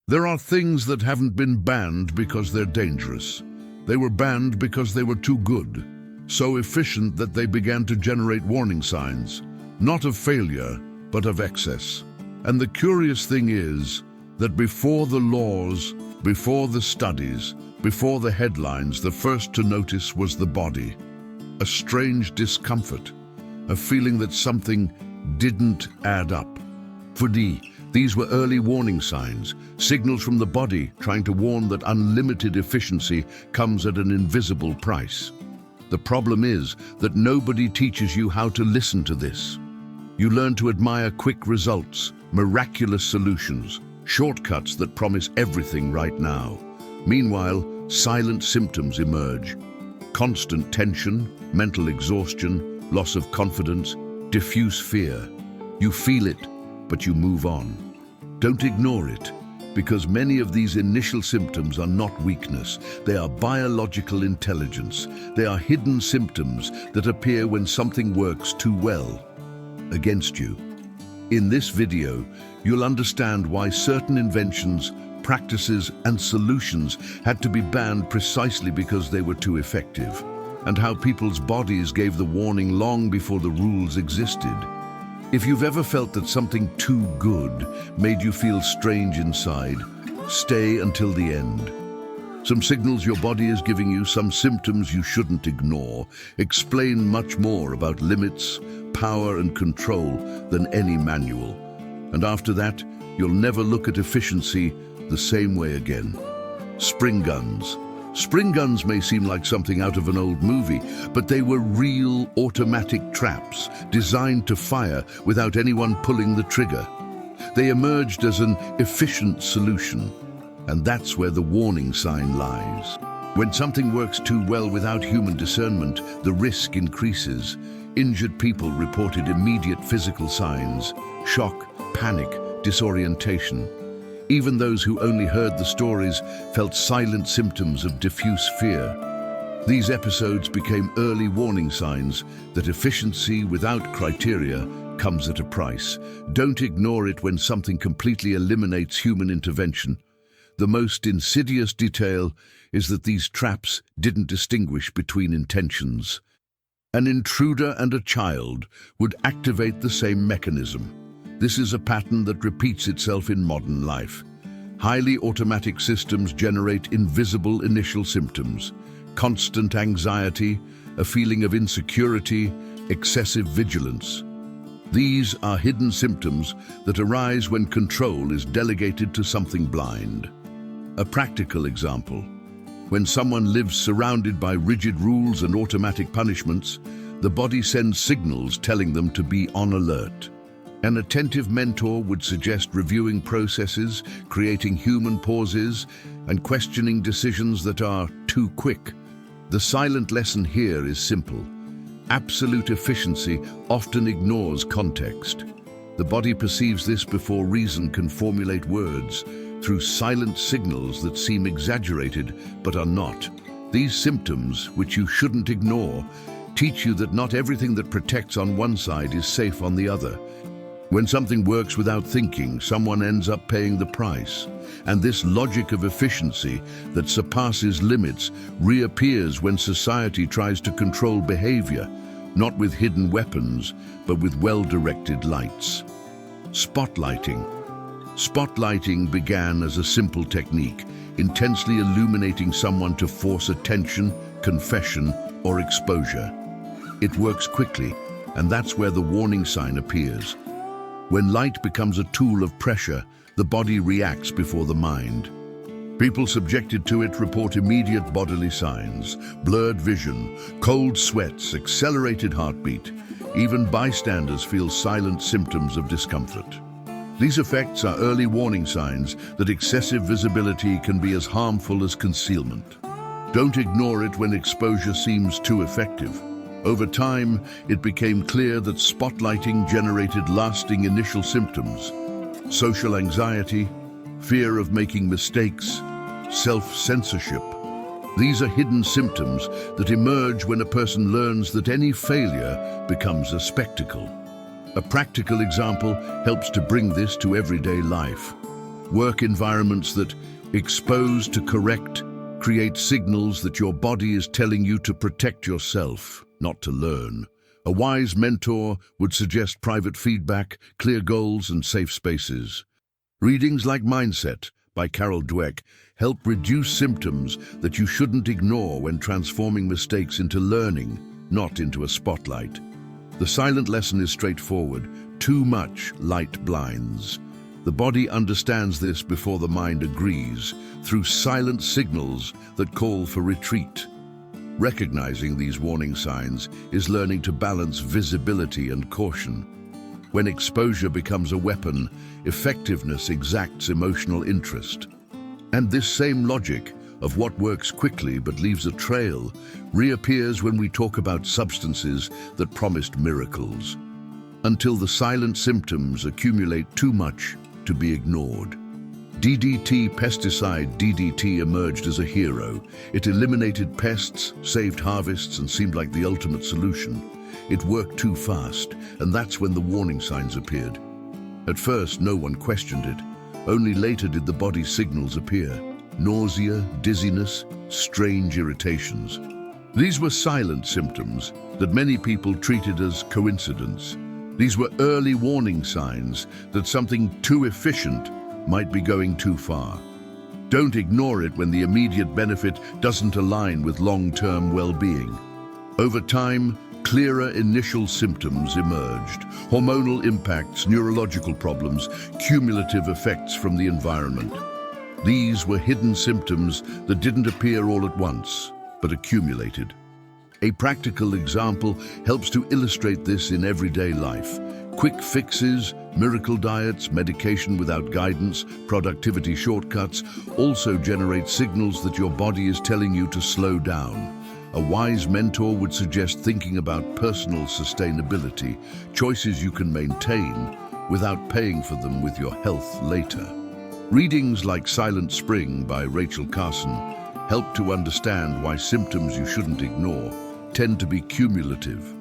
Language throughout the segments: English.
There are things that haven't been banned because they're dangerous. They were banned because they were too good, so efficient that they began to generate warning signs, not of failure, but of excess. And the curious thing is that before the laws, before the studies, before the headlines, the first to notice was the body. A strange discomfort, a feeling that something didn't add up. These were early warning signs, signals from the body trying to warn that unlimited efficiency comes at an invisible price. The problem is that nobody teaches you how to listen to this. You learn to admire quick results, miraculous solutions, shortcuts that promise everything right now. Meanwhile, silent symptoms emerge. Constant tension, mental exhaustion, loss of confidence, diffuse fear. You feel it, but you move on. Don't ignore it, because many of these initial symptoms are not weakness. They are biological intelligence. They are hidden symptoms that appear when something works too well against you. In this video, you'll understand why certain inventions, practices, and solutions had to be banned precisely because they were too effective, and how people's bodies gave the warning long before the rules existed. If you've ever felt that something too good made you feel strange inside, stay until the end. Some signals your body is giving you, some symptoms you shouldn't ignore, explain much more about limits, power, and control than any manual. And after that, you'll never look at efficiency the same way again. Spring guns. Spring guns may seem like something out of an old movie, but they were real automatic traps designed to fire without anyone pulling the trigger. They emerged as an efficient solution, and that's where the warning sign lies. When something works too well without human discernment, the risk increases. Injured people reported immediate physical signs: shock, panic, disorientation. Even those who only heard the stories felt silent symptoms of diffuse fear. These episodes became early warning signs that efficiency without criteria comes at a price. Don't ignore it when something completely eliminates human intervention. The most insidious detail is that these traps didn't distinguish between intentions. An intruder and a child would activate the same mechanism. This is a pattern that repeats itself in modern life. Highly automatic systems generate invisible initial symptoms: constant anxiety, a feeling of insecurity, excessive vigilance. These are hidden symptoms that arise when control is delegated to something blind. A practical example: when someone lives surrounded by rigid rules and automatic punishments, the body sends signals telling them to be on alert. An attentive mentor would suggest reviewing processes, creating human pauses, and questioning decisions that are too quick. The silent lesson here is simple. Absolute efficiency often ignores context. The body perceives this before reason can formulate words, through silent signals that seem exaggerated but are not. These symptoms, which you shouldn't ignore, teach you that not everything that protects on one side is safe on the other. When something works without thinking, someone ends up paying the price. And this logic of efficiency that surpasses limits reappears when society tries to control behavior, not with hidden weapons, but with well-directed lights. Spotlighting. Spotlighting began as a simple technique, intensely illuminating someone to force attention, confession, or exposure. It works quickly, and that's where the warning sign appears. When light becomes a tool of pressure, the body reacts before the mind. People subjected to it report immediate bodily signs: blurred vision, cold sweats, accelerated heartbeat. Even bystanders feel silent symptoms of discomfort. These effects are early warning signs that excessive visibility can be as harmful as concealment. Don't ignore it when exposure seems too effective. Over time, it became clear that spotlighting generated lasting initial symptoms: social anxiety, fear of making mistakes, self-censorship. These are hidden symptoms that emerge when a person learns that any failure becomes a spectacle. A practical example helps to bring this to everyday life. Work environments that expose to correct create signals that your body is telling you to protect yourself, not to learn. A wise mentor would suggest private feedback, clear goals, and safe spaces. Readings like Mindset by Carol Dweck help reduce symptoms that you shouldn't ignore when transforming mistakes into learning, not into a spotlight. The silent lesson is straightforward. Too much light blinds. The body understands this before the mind agrees, through silent signals that call for retreat. Recognizing these warning signs is learning to balance visibility and caution. When exposure becomes a weapon, effectiveness exacts emotional interest. And this same logic of what works quickly but leaves a trail reappears when we talk about substances that promised miracles, until the silent symptoms accumulate too much to be ignored. DDT pesticide DDT emerged as a hero. It eliminated pests, saved harvests, and seemed like the ultimate solution. It worked too fast, and that's when the warning signs appeared. At first, no one questioned it. Only later did the body's signals appear. Nausea, dizziness, strange irritations. These were silent symptoms that many people treated as coincidence. These were early warning signs that something too efficient might be going too far. Don't ignore it when the immediate benefit doesn't align with long-term well-being. Over time, clearer initial symptoms emerged: hormonal impacts, neurological problems, cumulative effects from the environment. These were hidden symptoms that didn't appear all at once, but accumulated. A practical example helps to illustrate this in everyday life. Quick fixes, miracle diets, medication without guidance, productivity shortcuts also generate signals that your body is telling you to slow down. A wise mentor would suggest thinking about personal sustainability, choices you can maintain without paying for them with your health later. Readings like Silent Spring by Rachel Carson help to understand why symptoms you shouldn't ignore tend to be cumulative.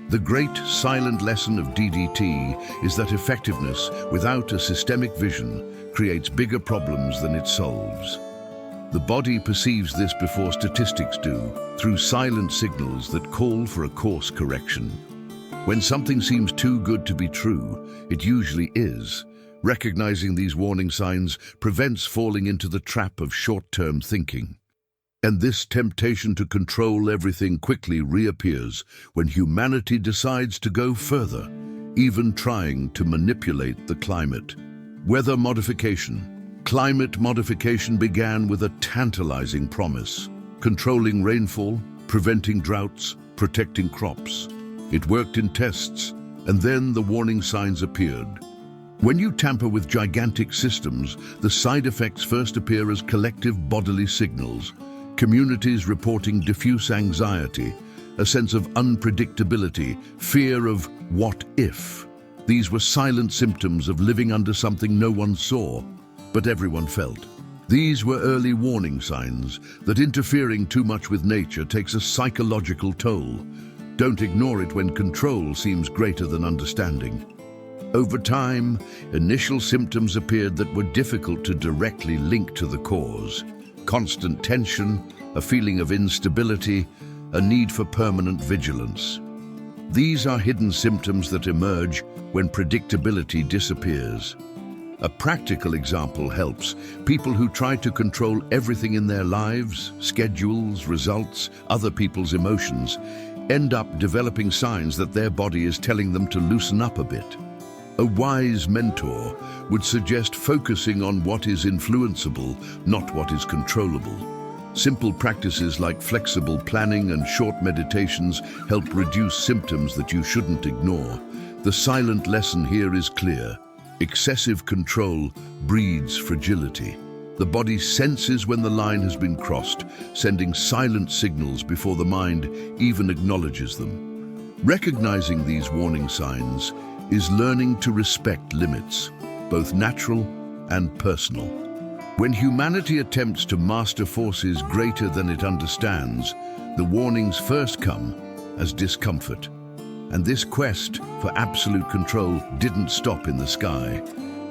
The great silent lesson of DDT is that effectiveness without a systemic vision creates bigger problems than it solves. The body perceives this before statistics do, through silent signals that call for a course correction. When something seems too good to be true, it usually is. Recognizing these warning signs prevents falling into the trap of short-term thinking. And this temptation to control everything quickly reappears when humanity decides to go further, even trying to manipulate the climate. Weather modification. Climate modification began with a tantalizing promise: controlling rainfall, preventing droughts, protecting crops. It worked in tests, and then the warning signs appeared. When you tamper with gigantic systems, the side effects first appear as collective bodily signals. Communities reporting diffuse anxiety, a sense of unpredictability, fear of what if. These were silent symptoms of living under something no one saw, but everyone felt. These were early warning signs that interfering too much with nature takes a psychological toll. Don't ignore it when control seems greater than understanding. Over time, initial symptoms appeared that were difficult to directly link to the cause. Constant tension, a feeling of instability, a need for permanent vigilance. These are hidden symptoms that emerge when predictability disappears. A practical example helps. People who try to control everything in their lives, schedules, results, other people's emotions, end up developing signs that their body is telling them to loosen up a bit. A wise mentor would suggest focusing on what is influenceable, not what is controllable. Simple practices like flexible planning and short meditations help reduce symptoms that you shouldn't ignore. The silent lesson here is clear. Excessive control breeds fragility. The body senses when the line has been crossed, sending silent signals before the mind even acknowledges them. Recognizing these warning signs is learning to respect limits, both natural and personal. When humanity attempts to master forces greater than it understands, the warnings first come as discomfort. And this quest for absolute control didn't stop in the sky.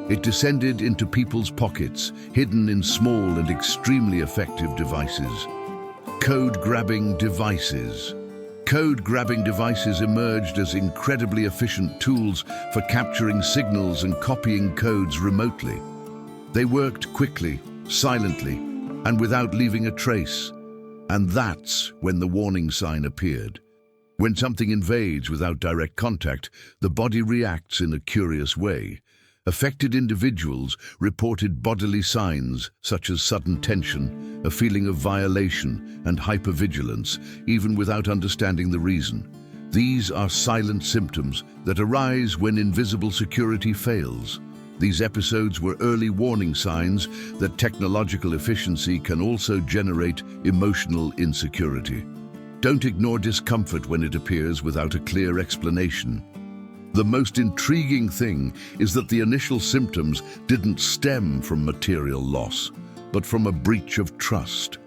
It descended into people's pockets, hidden in small and extremely effective devices. Code-grabbing devices. Code-grabbing devices emerged as incredibly efficient tools for capturing signals and copying codes remotely. They worked quickly, silently, and without leaving a trace. And that's when the warning sign appeared. When something invades without direct contact, the body reacts in a curious way. Affected individuals reported bodily signs such as sudden tension, a feeling of violation, and hypervigilance, even without understanding the reason. These are silent symptoms that arise when invisible security fails. These episodes were early warning signs that technological efficiency can also generate emotional insecurity. Don't ignore discomfort when it appears without a clear explanation. The most intriguing thing is that the initial symptoms didn't stem from material loss, but from a breach of trust.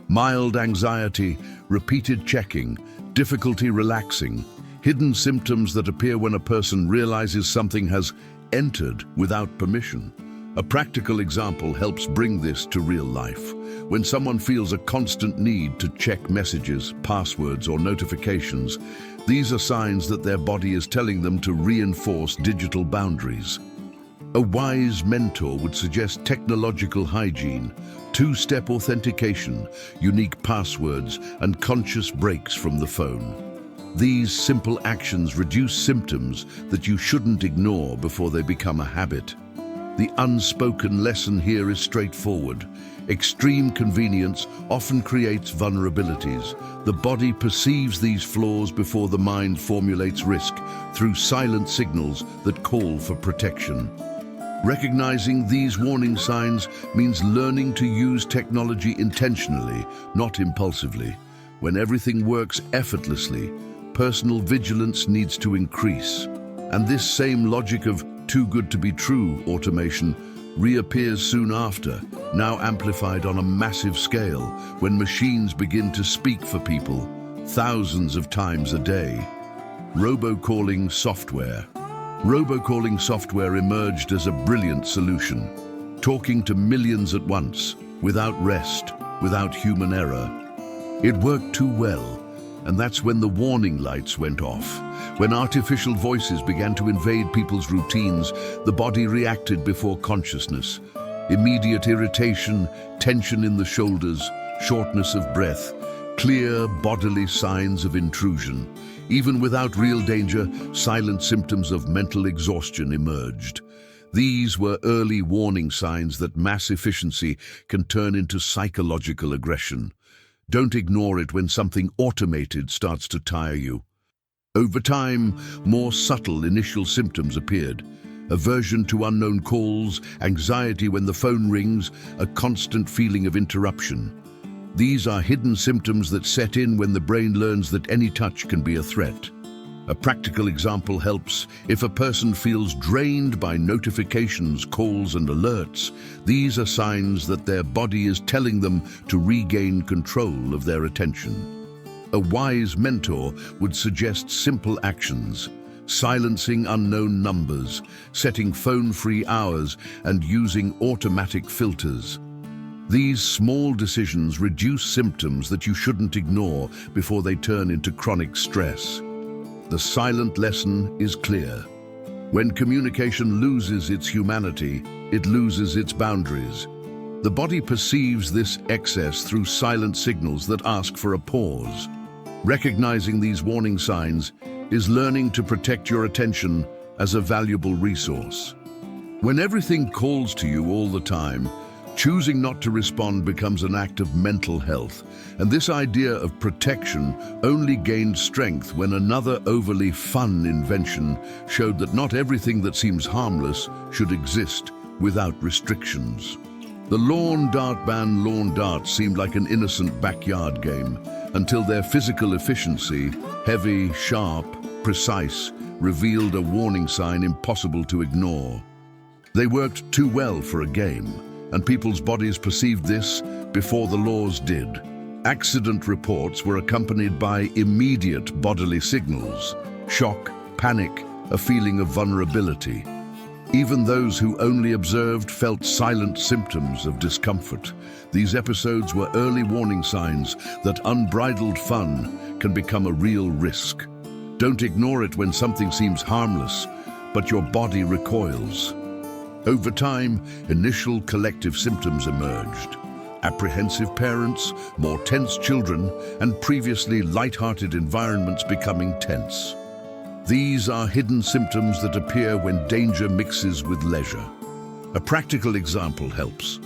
Mild anxiety, repeated checking, difficulty relaxing, hidden symptoms that appear when a person realizes something has entered without permission. A practical example helps bring this to real life. When someone feels a constant need to check messages, passwords, or notifications, these are signs that their body is telling them to reinforce digital boundaries. A wise mentor would suggest technological hygiene, two-step authentication, unique passwords, and conscious breaks from the phone. These simple actions reduce symptoms that you shouldn't ignore before they become a habit. The unspoken lesson here is straightforward. Extreme convenience often creates vulnerabilities. The body perceives these flaws before the mind formulates risk through silent signals that call for protection. Recognizing these warning signs means learning to use technology intentionally, not impulsively. When everything works effortlessly, personal vigilance needs to increase. And this same logic of too good to be true automation reappears soon after, now amplified on a massive scale, when machines begin to speak for people thousands of times a day. Robocalling software. Robocalling software emerged as a brilliant solution, talking to millions at once, without rest, without human error. It worked too well, and that's when the warning lights went off. When artificial voices began to invade people's routines, the body reacted before consciousness. Immediate irritation, tension in the shoulders, shortness of breath, clear bodily signs of intrusion. Even without real danger, silent symptoms of mental exhaustion emerged. These were early warning signs that mass efficiency can turn into psychological aggression. Don't ignore it when something automated starts to tire you. Over time, more subtle initial symptoms appeared. Aversion to unknown calls, anxiety when the phone rings, a constant feeling of interruption. These are hidden symptoms that set in when the brain learns that any touch can be a threat. A practical example helps. If a person feels drained by notifications, calls, and alerts, these are signs that their body is telling them to regain control of their attention. A wise mentor would suggest simple actions: silencing unknown numbers, setting phone-free hours, and using automatic filters. These small decisions reduce symptoms that you shouldn't ignore before they turn into chronic stress. The silent lesson is clear. When communication loses its humanity, it loses its boundaries. The body perceives this excess through silent signals that ask for a pause. Recognizing these warning signs is learning to protect your attention as a valuable resource. When everything calls to you all the time, choosing not to respond becomes an act of mental health. And this idea of protection only gained strength when another overly fun invention showed that not everything that seems harmless should exist without restrictions. The lawn dart ban lawn darts seemed like an innocent backyard game, until their physical efficiency, heavy, sharp, precise, revealed a warning sign impossible to ignore. They worked too well for a game, and people's bodies perceived this before the laws did. Accident reports were accompanied by immediate bodily signals: shock, panic, a feeling of vulnerability. Even those who only observed felt silent symptoms of discomfort. These episodes were early warning signs that unbridled fun can become a real risk. Don't ignore it when something seems harmless, but your body recoils. Over time, initial collective symptoms emerged. Apprehensive parents, more tense children, and previously light-hearted environments becoming tense. These are hidden symptoms that appear when danger mixes with leisure. A practical example helps.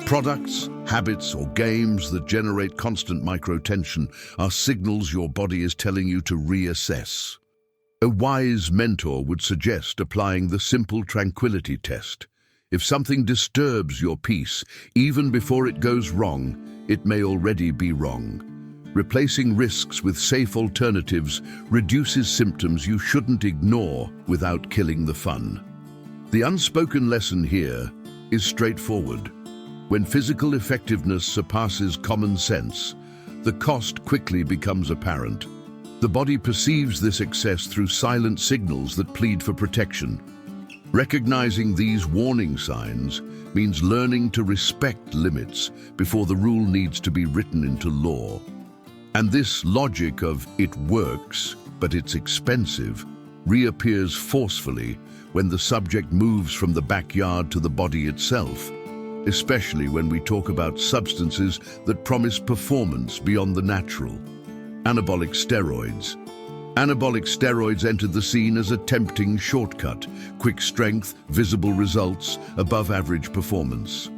Products, habits, or games that generate constant microtension are signals your body is telling you to reassess. A wise mentor would suggest applying the simple tranquility test. If something disturbs your peace, even before it goes wrong, it may already be wrong. Replacing risks with safe alternatives reduces symptoms you shouldn't ignore without killing the fun. The unspoken lesson here is straightforward. When physical effectiveness surpasses common sense, the cost quickly becomes apparent. The body perceives this excess through silent signals that plead for protection. Recognizing these warning signs means learning to respect limits before the rule needs to be written into law. And this logic of "it works, but it's expensive" reappears forcefully when the subject moves from the backyard to the body itself, especially when we talk about substances that promise performance beyond the natural. Anabolic steroids. Anabolic steroids entered the scene as a tempting shortcut: quick strength, visible results, above-average performance.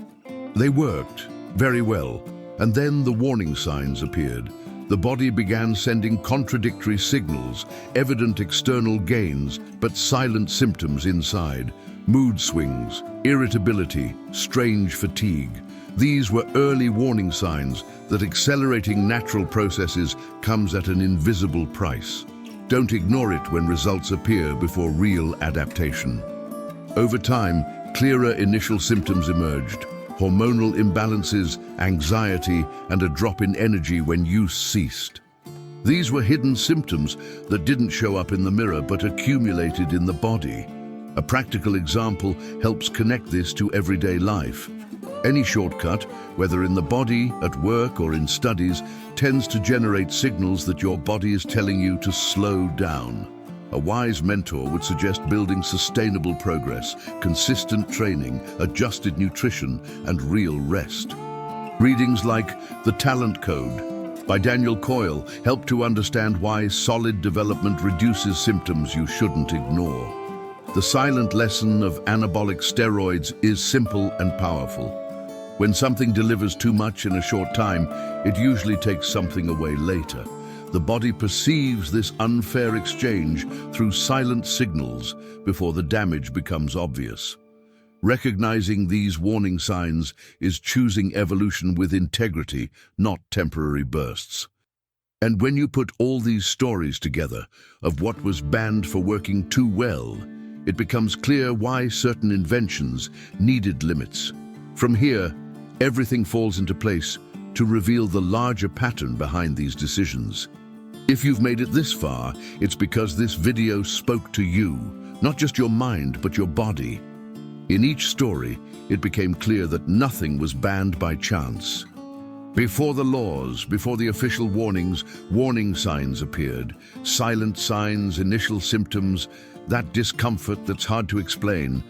They worked very well, and then the warning signs appeared. The body began sending contradictory signals, evident external gains, but silent symptoms inside. Mood swings, irritability, strange fatigue. These were early warning signs that accelerating natural processes comes at an invisible price. Don't ignore it when results appear before real adaptation. Over time, clearer initial symptoms emerged: hormonal imbalances, anxiety, and a drop in energy when use ceased. These were hidden symptoms that didn't show up in the mirror but accumulated in the body. A practical example helps connect this to everyday life. Any shortcut, whether in the body, at work, or in studies, tends to generate signals that your body is telling you to slow down. A wise mentor would suggest building sustainable progress, consistent training, adjusted nutrition, and real rest. Readings like The Talent Code by Daniel Coyle help to understand why solid development reduces symptoms you shouldn't ignore. The silent lesson of anabolic steroids is simple and powerful. When something delivers too much in a short time, it usually takes something away later. The body perceives this unfair exchange through silent signals before the damage becomes obvious. Recognizing these warning signs is choosing evolution with integrity, not temporary bursts. And when you put all these stories together of what was banned for working too well, it becomes clear why certain inventions needed limits. From here, everything falls into place to reveal the larger pattern behind these decisions. If you've made it this far, it's because this video spoke to you, not just your mind, but your body. In each story, it became clear that nothing was banned by chance. Before the laws, before the official warnings, warning signs appeared. Silent signs, initial symptoms, that discomfort that's hard to explain.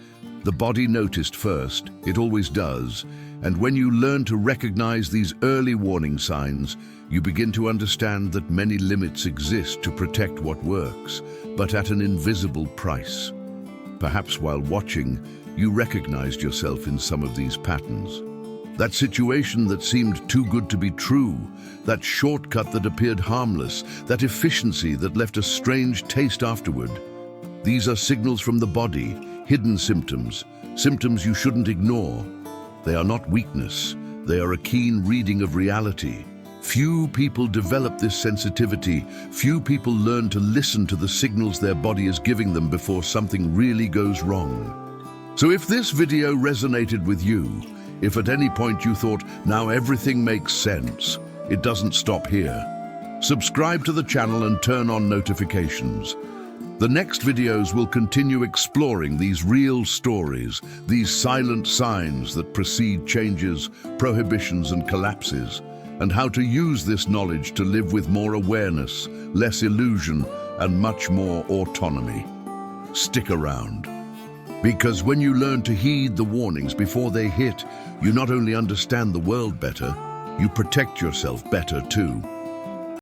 The body noticed first, it always does. And when you learn to recognize these early warning signs, you begin to understand that many limits exist to protect what works, but at an invisible price. Perhaps while watching, you recognized yourself in some of these patterns. That situation that seemed too good to be true, that shortcut that appeared harmless, that efficiency that left a strange taste afterward. These are signals from the body, hidden symptoms, symptoms you shouldn't ignore. They are not weakness, they are a keen reading of reality. Few people develop this sensitivity. Few people learn to listen to the signals their body is giving them before something really goes wrong. So if this video resonated with you, if at any point you thought, now everything makes sense, it doesn't stop here. Subscribe to the channel and turn on notifications. The next videos will continue exploring these real stories, these silent signs that precede changes, prohibitions and collapses, and how to use this knowledge to live with more awareness, less illusion, and much more autonomy. Stick around. Because when you learn to heed the warnings before they hit, you not only understand the world better, you protect yourself better too.